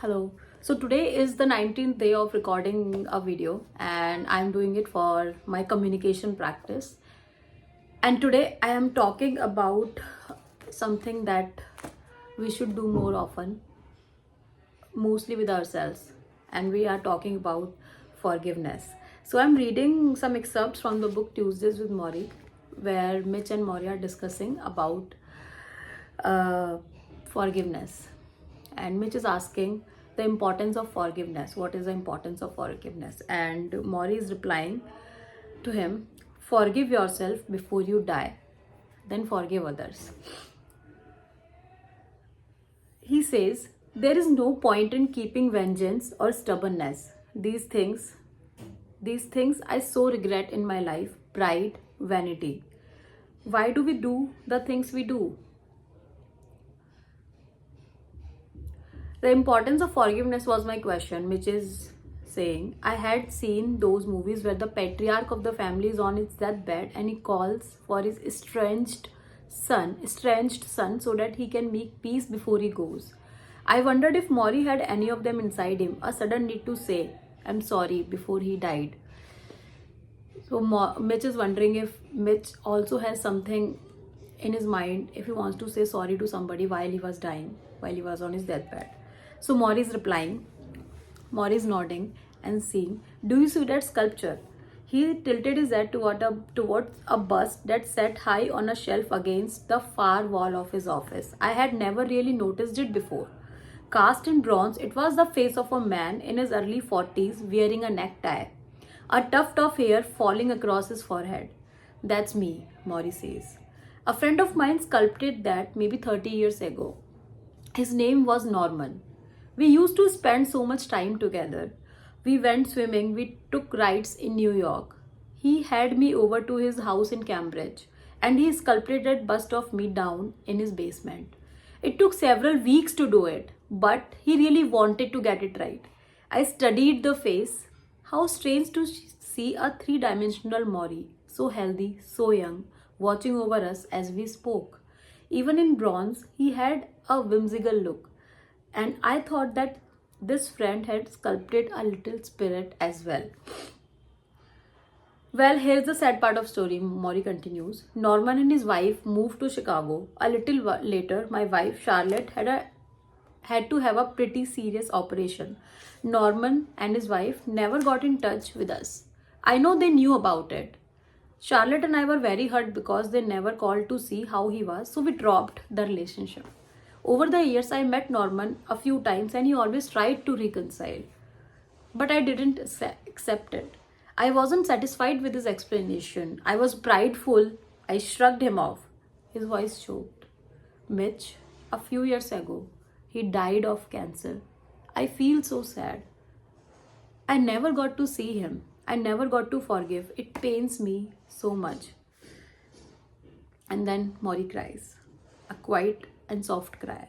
Hello. So today is the 19th day of recording a video and I'm doing it for my communication practice. And today I am talking about something that we should do more often, mostly with ourselves. And we are talking about forgiveness. So I'm reading some excerpts from the book Tuesdays with Morrie, where Mitch and Morrie are discussing about uh, forgiveness. And Mitch is asking the importance of forgiveness. What is the importance of forgiveness? And Morrie is replying to him, forgive yourself before you die, then forgive others. He says, there is no point in keeping vengeance or stubbornness. These things I so regret in my life: pride, vanity. Why do we do the things we do? The importance of forgiveness was my question, which is saying I had seen those movies where the patriarch of the family is on his deathbed and he calls for his estranged son so that he can make peace before he goes. I wondered if Morrie had any of them inside him, a sudden need to say, I'm sorry, before he died. So Mitch is wondering if Mitch also has something in his mind, if he wants to say sorry to somebody while he was dying, while he was on his deathbed. So Morrie is replying, Morrie is nodding and saying, do you see that sculpture? He tilted his head towards a bust that sat high on a shelf against the far wall of his office. I had never really noticed it before. Cast in bronze, it was the face of a man in his early 40s wearing a necktie, a tuft of hair falling across his forehead. That's me, Morrie says. A friend of mine sculpted that maybe 30 years ago. His name was Norman. We used to spend so much time together. We went swimming, we took rides in New York. He had me over to his house in Cambridge and he sculpted that bust of me down in his basement. It took several weeks to do it, but he really wanted to get it right. I studied the face. How strange to see a three-dimensional Morrie, so healthy, so young, watching over us as we spoke. Even in bronze, he had a whimsical look. And I thought that this friend had sculpted a little spirit as well. Well, here's the sad part of story, Morrie continues. Norman and his wife moved to Chicago. A little later, my wife, Charlotte, had to have a pretty serious operation. Norman and his wife never got in touch with us. I know they knew about it. Charlotte and I were very hurt because they never called to see how he was, so we dropped the relationship. Over the years, I met Norman a few times and he always tried to reconcile. But I didn't accept it. I wasn't satisfied with his explanation. I was prideful. I shrugged him off. His voice choked. Mitch, a few years ago, he died of cancer. I feel so sad. I never got to see him. I never got to forgive. It pains me so much. And then Morrie cries, a quiet and soft cry.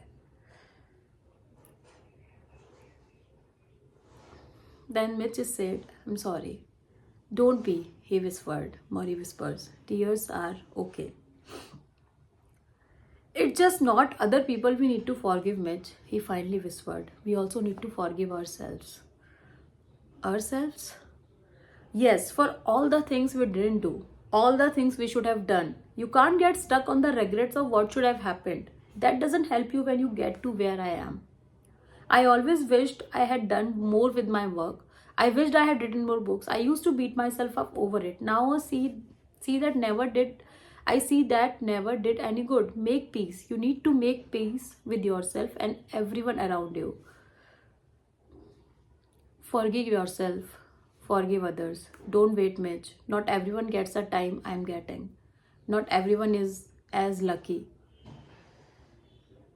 Then Mitch said, I'm sorry. Don't be, he whispered. Morrie whispers, tears are okay. It's just not other people we need to forgive, Mitch, he finally whispered. We also need to forgive ourselves. Ourselves? Yes, for all the things we didn't do, all the things we should have done. You can't get stuck on the regrets of what should have happened. That doesn't help you when you get to where I am. I always wished I had done more with my work. I wished I had written more books. I used to beat myself up over it. Now I see that never did any good. Make peace. You need to make peace with yourself and everyone around you. Forgive yourself. Forgive others. Don't wait, Mitch. Not everyone gets the time I'm getting. Not everyone is as lucky.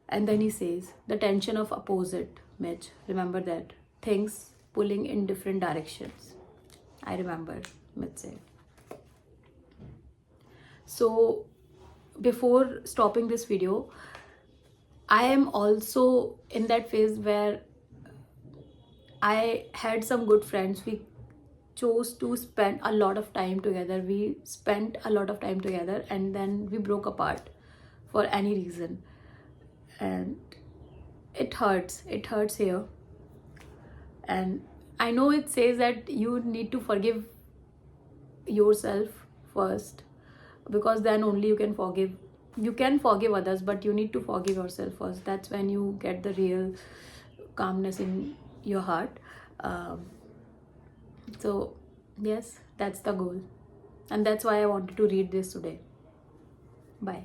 And then he says, the tension of opposite, Mitch. Remember that. Things pulling in different directions. I remember, Mitch said. So, before stopping this video, I am also in that phase where I had some good friends. We chose to spend a lot of time together. We spent a lot of time together and then we broke apart for any reason. And it hurts here. And I know it says that you need to forgive yourself first, because then only you can forgive. You can forgive others, but you need to forgive yourself first. That's when you get the real calmness in your heart. um, so yes, that's the goal, and that's why I wanted to read this today. Bye.